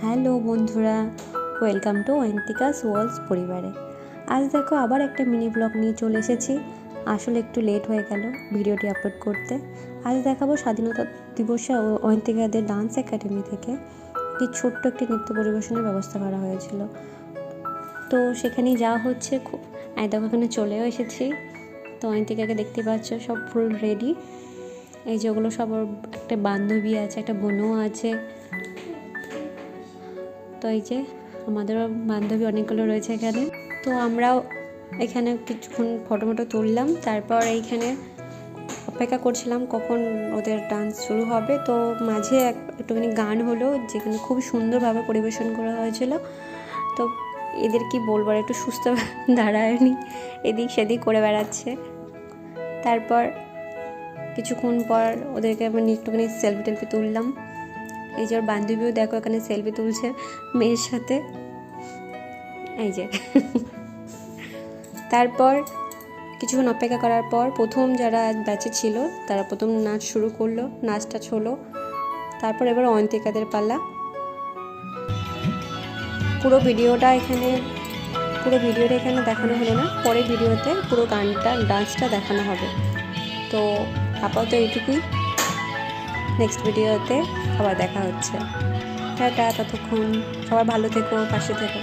Hello বন্ধুরা, welcome to Ayantika's world's পরিবারে। আজ দেখো আবার একটা মিনি ব্লগ নিয়ে চলে এসেছি। আসলে একটু লেট হয়ে গেল ভিডিওটি আপলোড করতে। আজ দেখাবো স্বাধীনতা দিবসে অয়ন্তিকাদের ডান্স একাডেমি থেকে ছোট্ট একটি নৃত্য পরিবেশনের ব্যবস্থা করা হয়েছিল। তো সেখানেই যাওয়া হচ্ছে। দেখো এখানে চলেও এসেছি। তো অয়ন্তিকাকে দেখতে পাচ্ছ সব ফুল রেডি। এই যেগুলো সব একটা বান্ধবী আছে, একটা বোনও আছে। তো এই যে আমাদেরও বান্ধবী অনেকগুলো রয়েছে এখানে। তো আমরাও এখানে কিছুক্ষণ ফটো তুললাম। তারপর এইখানে অপেক্ষা করছিলাম কখন ওদের ডান্স শুরু হবে। তো মাঝে একটুখানি গান হলো, যেখানে খুব সুন্দরভাবে পরিবেশন করা হয়েছিল। তো এদের কি বলবো, একটু সুস্থ দাঁড়ায়নি, এদিক সেদিক করে বেড়াচ্ছে। তারপর কিছুক্ষণ পর ওদেরকে আমি একটুখানি সেলফি তুললাম। এই যে ওর বান্ধবীও দেখো এখানে সেলফি তুলছে মেয়ের সাথে, এই যে। তারপর কিছুক্ষণ অপেক্ষা করার পর প্রথম যারা ব্যাচে ছিল তারা প্রথম নাচ শুরু করলো, নাচটা হলো। তারপর এবার অয়ন্তিকাদের পালা। পুরো ভিডিওটা এখানে দেখানো হলো না, পরে ভিডিওতে পুরো গানটা ডান্সটা দেখানো হবে। তো আপাতত এইটুকুই, নেক্সট ভিডিওতে আবার দেখা হচ্ছে। টাটা, ততক্ষণ সবাই ভালো থেকো, পাশে থেকো।